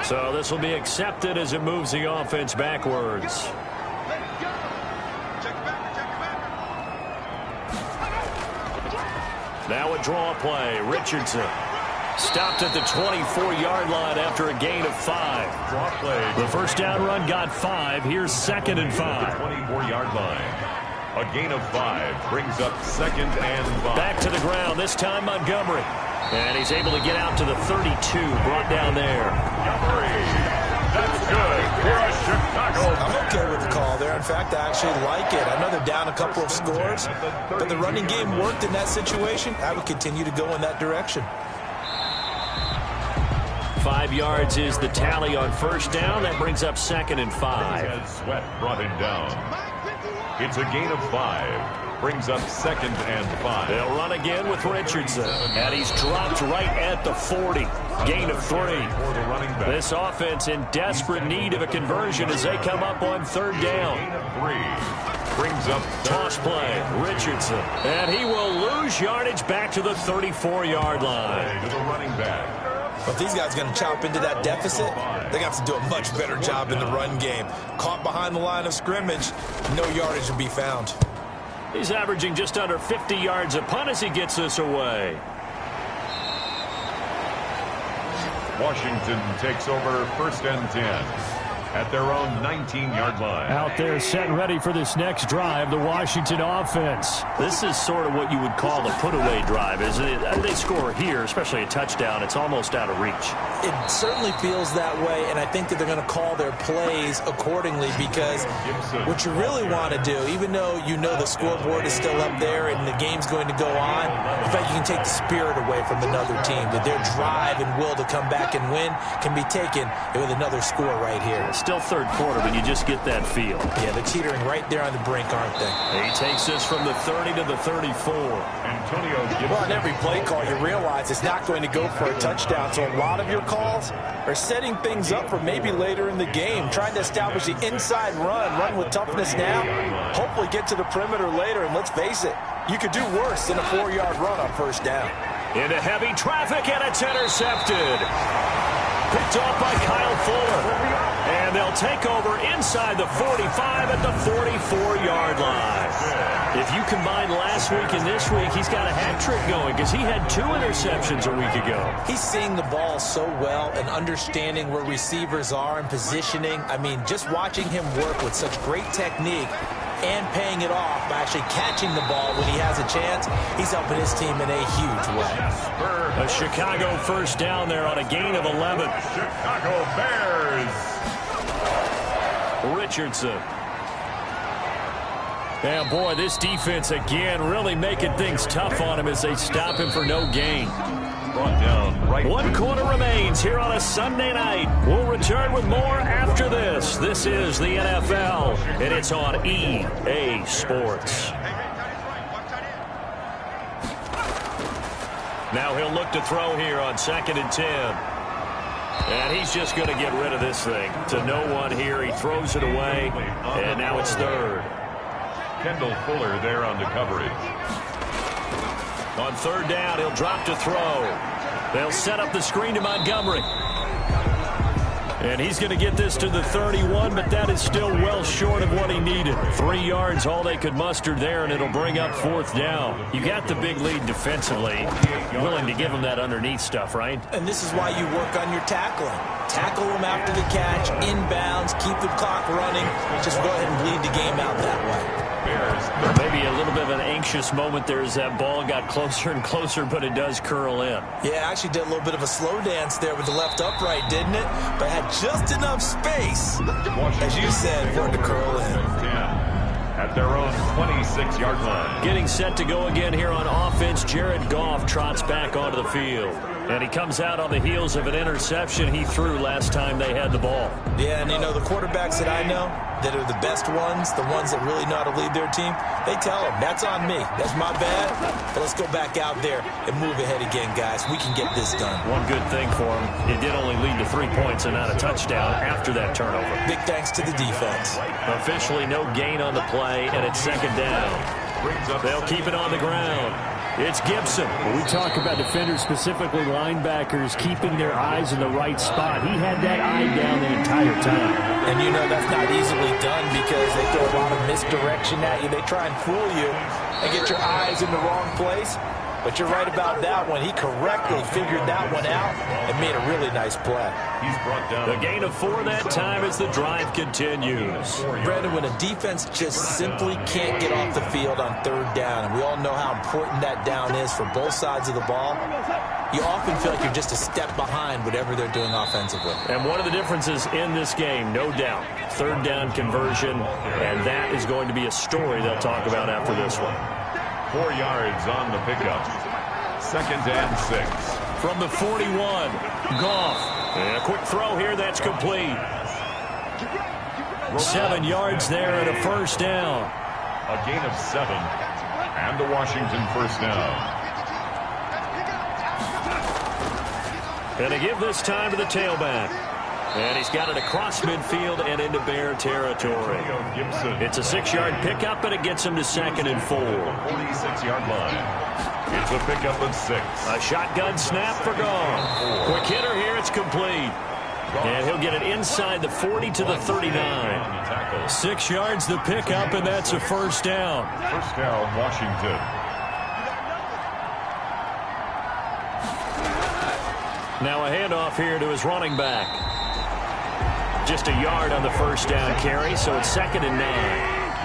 S3: So this will be accepted as it moves the offense backwards. Now a draw play. Richardson stopped at the 24-yard line after a gain of 5.
S2: Draw play.
S3: The 1st down run got 5. Here's 2nd and 5.
S2: 24-yard line. A gain of 5 brings up 2nd and 5.
S3: Back to the ground, this time Montgomery. And he's able to get out to the 32, brought down there.
S2: Montgomery. That's good for a Chicago.
S4: I'm okay with the call there. In fact, I actually like it. I know they're down a couple of scores, but the running game worked in that situation. I would continue to go in that direction.
S3: 5 yards is the tally on 1st down. That brings up 2nd and 5.
S2: Sweat brought him down. It's a gain of 5. Brings up 2nd and 5.
S3: They'll run again with Richardson. And he's dropped right at the 40. Gain of 3. This offense in desperate need of a conversion as they come up on 3rd down.
S2: Gain of 3. Brings up
S3: toss play. Richardson. And he will lose yardage back to the 34-yard line.
S2: To the running back.
S4: But if these guys are going to chop into that deficit, they got to do a much better job in the run game. Caught behind the line of scrimmage, no yardage to be found.
S3: He's averaging just under 50 yards a punt as he gets this away.
S2: Washington takes over 1st and 10 at their own 19-yard line.
S3: Out there set and ready for this next drive, the Washington offense. This is sort of what you would call the put-away drive, isn't it? They score here, especially a touchdown. It's almost out of reach.
S4: It certainly feels that way, and I think that they're going to call their plays accordingly because what you really want to do, even though you know the scoreboard is still up there and the game's going to go on, in fact, you can take the spirit away from another team, that their drive and will to come back and win can be taken with another score right here.
S3: Still 3rd quarter, but you just get that feel.
S4: Yeah, they're teetering right there on the brink, aren't they?
S3: He takes this from the 30 to the 34.
S2: Antonio Gibson.
S4: Well, on every play call, you realize it's not going to go for a touchdown, so a lot of your calls are setting things up for maybe later in the game, trying to establish the inside run with toughness now, hopefully get to the perimeter later, and let's face it, you could do worse than a 4-yard run on 1st down.
S3: Into heavy traffic, and it's intercepted. Picked off by Kyle Fuller. And they'll take over inside the 45 at the 44-yard line. If you combine last week and this week, he's got a hat trick going because he had 2 interceptions a week ago.
S4: He's seeing the ball so well and understanding where receivers are and positioning. I mean, just watching him work with such great technique and paying it off by actually catching the ball when he has a chance, he's helping his team in a huge way.
S3: A Chicago 1st down there on a gain of 11.
S2: Chicago Bears.
S3: Richardson. And boy, this defense again really making things tough on him as they stop him for no gain.
S2: Brought down right.
S3: 1 quarter remains here on a Sunday night. We'll return with more after this. This is the NFL, and it's on EA Sports. Now he'll look to throw here on 2nd and 10. And he's just going to get rid of this thing. To no one here. He throws it away, and now it's 3rd.
S2: Kendall Fuller there on the coverage.
S3: On 3rd down, he'll drop to throw. They'll set up the screen to Montgomery. And he's going to get this to the 31, but that is still well short of what he needed. 3 yards, all they could muster there, and it'll bring up 4th down. You got the big lead defensively. You're willing to give them that underneath stuff, right?
S4: And this is why you work on your tackling. Tackle them after the catch, inbounds, keep the clock running. Just go ahead and bleed the game out that way.
S3: Maybe a little bit of an anxious moment there as that ball got closer and closer, but it does curl in.
S4: Yeah, actually did a little bit of a slow dance there with the left upright, didn't it? But had just enough space, as you said, for it to curl in.
S2: At their own 26-yard line.
S3: Getting set to go again here on offense, Jared Goff trots back onto the field. And he comes out on the heels of an interception he threw last time they had the ball.
S4: Yeah, and you know, the quarterbacks that I know that are the best ones, the ones that really know how to lead their team, they tell them, that's on me. That's my bad. But let's go back out there and move ahead again, guys. We can get this done.
S3: One good thing for him, it did only lead to 3 points and not a touchdown after that turnover.
S4: Big thanks to the defense.
S3: Officially no gain on the play, and it's 2nd down. They'll keep it on the ground. It's Gibson.
S7: We talk about defenders, specifically linebackers, keeping their eyes in the right spot. He had that eye down the entire time.
S4: And you know that's not easily done because they throw a lot of misdirection at you. They try and fool you and get your eyes in the wrong place. But you're right about that one. He correctly figured that one out and made a really nice play.
S2: He's brought down.
S3: The gain of 4 that time as the drive continues.
S4: Brandon, when a defense just simply can't get off the field on 3rd down, and we all know how important that down is for both sides of the ball, you often feel like you're just a step behind whatever they're doing offensively.
S3: And one of the differences in this game, no doubt, 3rd down conversion, and that is going to be a story they'll talk about after this one.
S2: 4 yards on the pickup. 2nd and 6.
S3: From the 41, Goff. And a quick throw here, that's complete. 7 yards there and a 1st down.
S2: gain of 7. And the Washington first down.
S3: And they give this time to the tailback. And he's got it across midfield and into Bear territory. It's a 6-yard pickup, and it gets him to 2nd and 4.
S2: 46-yard line. It's a pickup of 6.
S3: A shotgun snap for Goff. Quick hitter here. It's complete. And he'll get it inside the 40 to the 39. 6 yards the pickup, and that's a first down.
S2: First down, Washington.
S3: Now a handoff here to his running back. Just a yard on the first down carry, so it's 2nd and 9.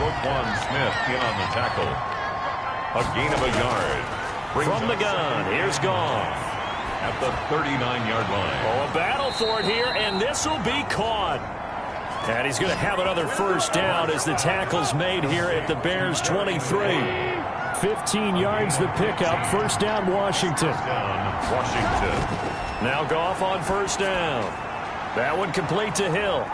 S2: Roquan Smith in on the tackle. A gain of a yard.
S3: From the gun, here's Goff.
S2: At the 39-yard line.
S3: Oh, a battle for it here, and this will be caught. And he's going to have another first down as the tackle's made here at the Bears' 23. 15 yards the pickup. First down, Washington.
S2: Washington.
S3: Now Goff on first down. That one complete to Hill.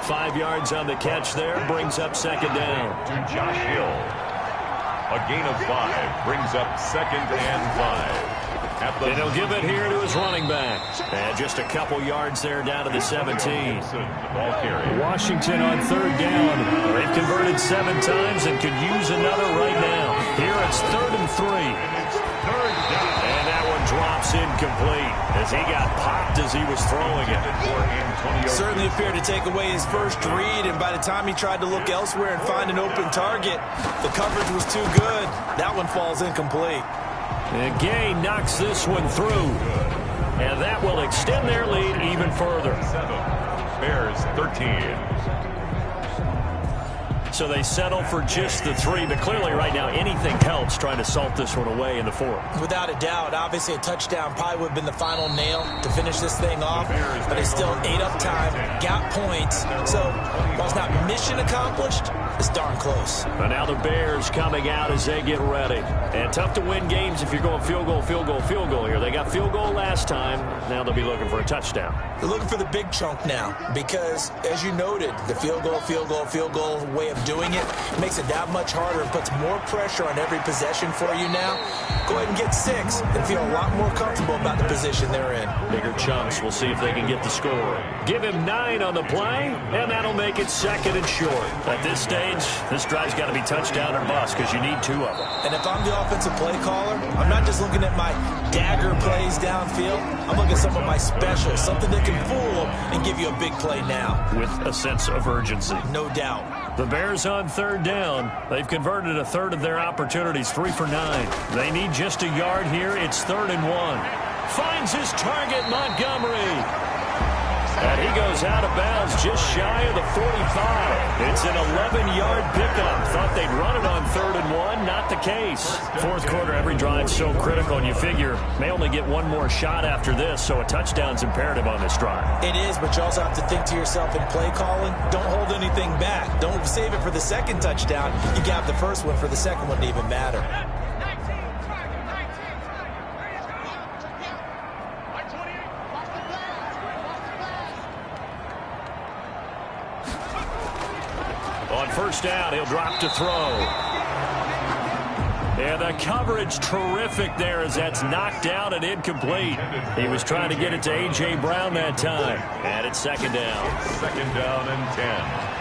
S3: 5 yards on the catch there. Brings up 2nd down.
S2: To Josh Hill. A gain of 5. Brings up 2nd and 5.
S3: And he'll give it here to his running back. And just a couple yards there down to the 17. Washington on 3rd down. They've converted 7 times and could use another right now. Here it's 3rd and 3. And that one drops incomplete as he got popped as he was throwing it.
S4: Certainly appeared to take away his first read, and by the time he tried to look elsewhere and find an open target, the coverage was too good. That one falls incomplete.
S3: And Gay knocks this one through. And that will extend their lead even further.
S2: 7. Bears 13.
S3: So they settle for just the 3, but clearly right now anything helps trying to salt this one away in the 4th.
S4: Without a doubt, obviously a touchdown probably would have been the final nail to finish this thing off, but they still ate up time, got points, so while it's not mission accomplished, it's darn close.
S3: But now the Bears coming out as they get ready. And tough to win games if you're going field goal, field goal, field goal here. They got field goal last time. Now they'll be looking for a touchdown.
S4: They're looking for the big chunk now because, as you noted, the field goal, field goal, field goal way of doing it makes it that much harder and puts more pressure on every possession for you now. Go ahead and get 6 and feel a lot more comfortable about the position they're in.
S3: Bigger chunks. We'll see if they can get the score. Give him 9 on the play, and that'll make it 2nd and short. At this stage, this drive's got to be touchdown or bust because you need 2 of them.
S4: And if I'm the offensive play caller, I'm not just looking at my dagger plays downfield. I'm looking at some of my specials, something that can fool and give you a big play now.
S3: With a sense of urgency.
S4: No doubt.
S3: The Bears on 3rd down. They've converted a 1/3 of their opportunities, 3 for 9. They need just a yard here. It's 3rd and 1. Finds his target, Montgomery. And he goes out of bounds just shy of the 45. It's an 11-yard pickup. Thought they'd run it on 3rd and 1. Not the case. 4th quarter, every drive's so critical, and you figure may only get one more shot after this, so a touchdown's imperative on this drive.
S4: It is, but you also have to think to yourself in play calling, don't hold anything back. Don't save it for the 2nd touchdown. You got the first one for the 2nd one to even matter.
S3: On first down, he'll drop to throw. And the coverage terrific there as that's knocked out and incomplete. He was trying to get it to A.J. Brown that time. And it's 2nd down.
S2: 2nd down and 10.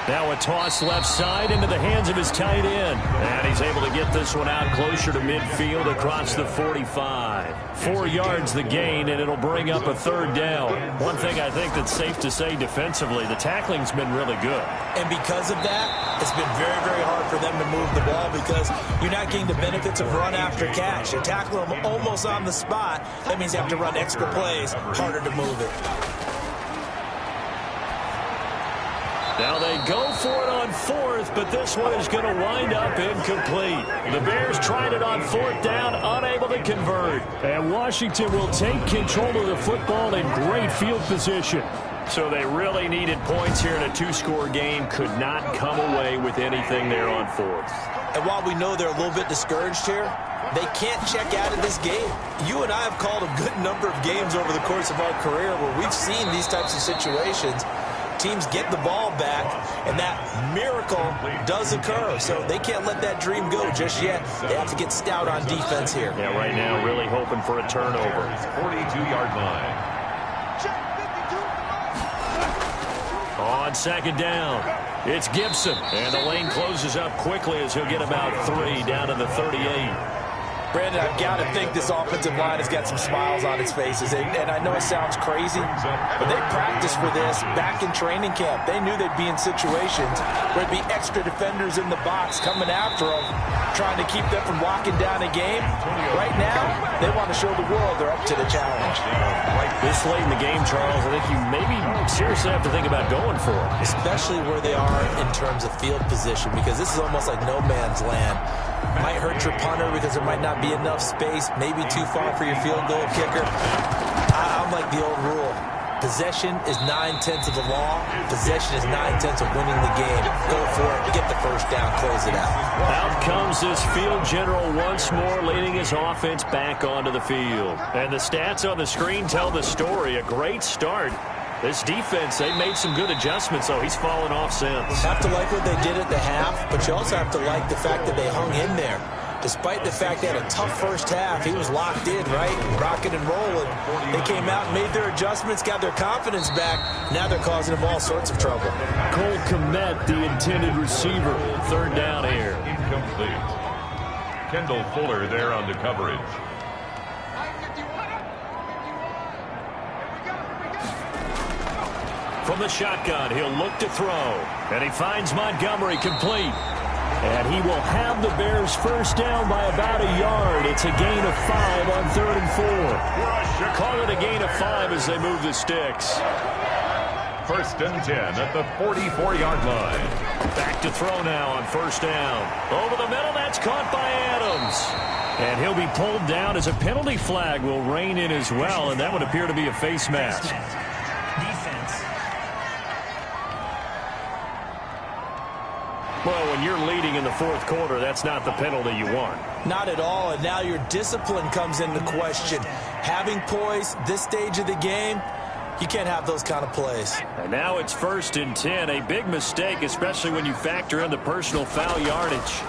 S3: Now a toss left side into the hands of his tight end. And he's able to get this one out closer to midfield across the 45. 4 yards the gain, and it'll bring up a 3rd down. One thing I think that's safe to say defensively, the tackling's been really good.
S4: And because of that, it's been very, very hard for them to move the ball because you're not getting the benefits of run after catch. You're tackling them almost on the spot. That means you have to run extra plays, harder to move it.
S3: Now they go for it on 4th, but this one is going to wind up incomplete. The Bears tried it on 4th down, unable to convert. And Washington will take control of the football in great field position. So they really needed points here in a 2-score game. Could not come away with anything there on 4th.
S4: And while we know they're a little bit discouraged here, they can't check out of this game. You and I have called a good number of games over the course of our career where we've seen these types of situations. teams get the ball back, and that miracle does occur. So they can't let that dream go just yet. They have to get stout on defense here.
S3: Yeah, right now really hoping for a turnover.
S2: 42-yard line.
S3: On second down, it's Gibson. And the lane closes up quickly as he'll get about 3 down to the 38.
S4: Brandon, I've got to think this offensive line has got some smiles on its faces. And I know it sounds crazy, but they practiced for this back in training camp. They knew they'd be in situations where there'd be extra defenders in the box coming after them, trying to keep them from locking down a game. Right now, they want to show the world they're up to the challenge.
S3: This late in the game, Charles, I think you maybe seriously have to think about going for it.
S4: Especially where they are in terms of field position, because this is almost like no man's land. Might hurt your punter because there might not be enough space, maybe too far for your field goal kicker. I'm like the old rule. Possession is 9/10 of the law. Possession is 9/10 of winning the game. Go for it, get the first down, close it out.
S3: Out comes this field general once more, leading his offense back onto the field. And the stats on the screen tell the story. A great start. This defense, they made some good adjustments, so he's fallen off since.
S4: Have to like what they did at the half, but you also have to like the fact that they hung in there. Despite the fact they had a tough first half, he was locked in, right? Rocking and rolling. They came out and made their adjustments, got their confidence back. Now they're causing them all sorts of trouble.
S3: Cole Kmet, the intended receiver. Third down here.
S2: Incomplete. Kendall Fuller there on the coverage.
S3: From the shotgun, he'll look to throw. And he finds Montgomery complete. And he will have the Bears first down by about a yard. It's a gain of 5 on 3rd and 4. Call it a gain of 5 as they move the sticks.
S2: First and 10 at the 44-yard line.
S3: Back to throw now on first down. Over the middle, that's caught by Adams. And he'll be pulled down as a penalty flag will rein in as well, and that would appear to be a face mask. Well, when you're leading in the fourth quarter, that's not the penalty you want.
S4: Not at all, and now your discipline comes into question. Having poise this stage of the game, you can't have those kind of plays.
S3: And now it's first and 10, a big mistake, especially when you factor in the personal foul yardage.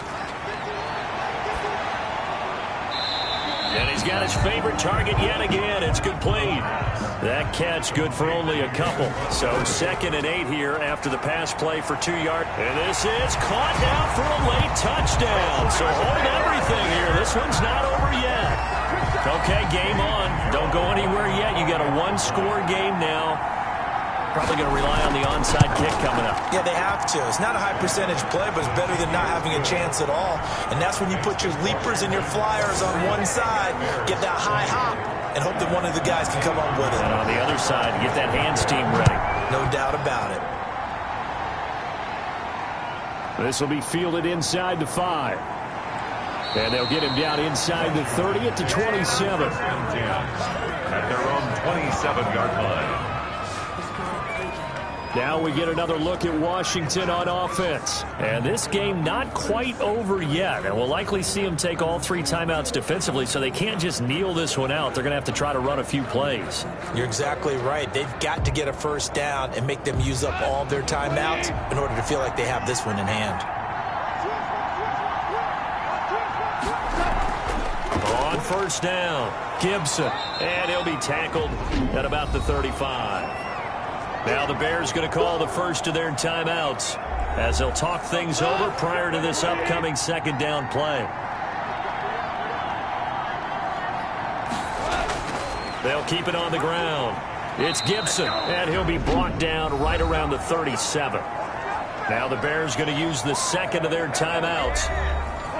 S3: And he's got his favorite target yet again. It's complete. That catch good for only a couple. So 2nd and 8 here after the pass play for 2 yards. And this is caught now for a late touchdown. So hold everything here. This one's not over yet. Okay, game on. Don't go anywhere yet. You got a one-score game now. Probably going to rely on the onside kick coming up.
S4: Yeah, they have to. It's not a high percentage play, but it's better than not having a chance at all. And that's when you put your leapers and your flyers on one side, get that high hop, and hope that one of the guys can come up with it.
S3: And on the other side, get that hands team ready.
S4: No doubt about it.
S7: This will be fielded inside the 5. And they'll get him down inside the 30 at the 27.
S2: At their own 27-yard line.
S7: Now we get another look at Washington on offense.
S3: And this game not quite over yet. And we'll likely see them take all 3 timeouts defensively, so they can't just kneel this one out. They're going to have to try to run a few plays.
S4: You're exactly right. They've got to get a first down and make them use up all of their timeouts in order to feel like they have this one in hand.
S3: On first down, Gibson. And he'll be tackled at about the 35. Now the Bears going to call the first of their timeouts as they'll talk things over prior to this upcoming 2nd down play. They'll keep it on the ground. It's Gibson, and he'll be brought down right around the 37. Now the Bears going to use the 2nd of their timeouts,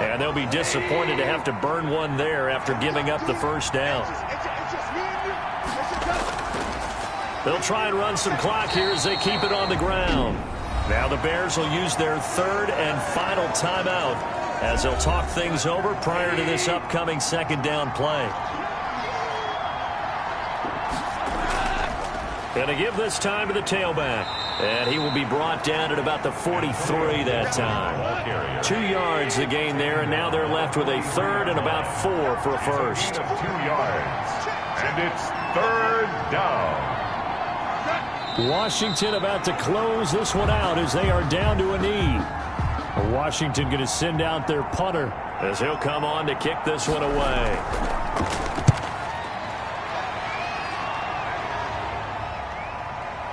S3: and they'll be disappointed to have to burn one there after giving up the first down. They'll try and run some clock here as they keep it on the ground. Now the Bears will use their 3rd and final timeout as they'll talk things over prior to this upcoming 2nd down play. Going to give this time to the tailback. And he will be brought down at about the 43 that time. 2 yards the gain there, and now they're left with a 3rd and about 4 for a first.
S2: 2 yards. And it's 3rd down.
S7: Washington about to close this one out as they are down to a knee. Washington going to send out their punter
S3: as he'll come on to kick this one away.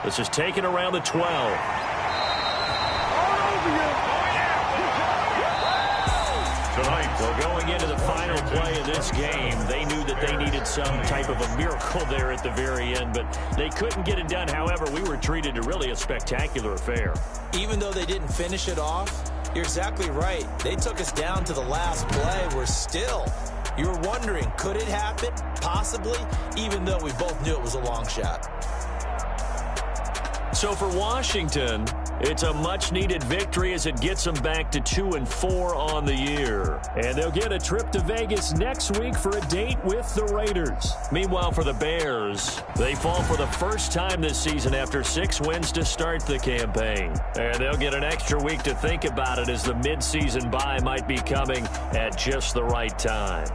S3: This is taken around the 12.
S2: Tonight,
S3: well, going into the final play of this game, they knew that they needed some type of a miracle there at the very end, but they couldn't get it done. However, we were treated to really a spectacular affair.
S4: Even though they didn't finish it off, you're exactly right. They took us down to the last play. We're still, you were wondering, could it happen? Possibly, even though we both knew it was a long shot.
S3: So for Washington, it's a much-needed victory as it gets them back to 2-4 on the year.
S7: And they'll get a trip to Vegas next week for a date with the Raiders.
S3: Meanwhile, for the Bears, they fall for the first time this season after 6 wins to start the campaign. And they'll get an extra week to think about it as the midseason bye might be coming at just the right time.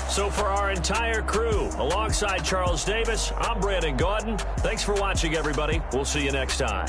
S3: So for our entire crew, alongside Charles Davis, I'm Brandon Gaudin. Thanks for watching, everybody. We'll see you next time.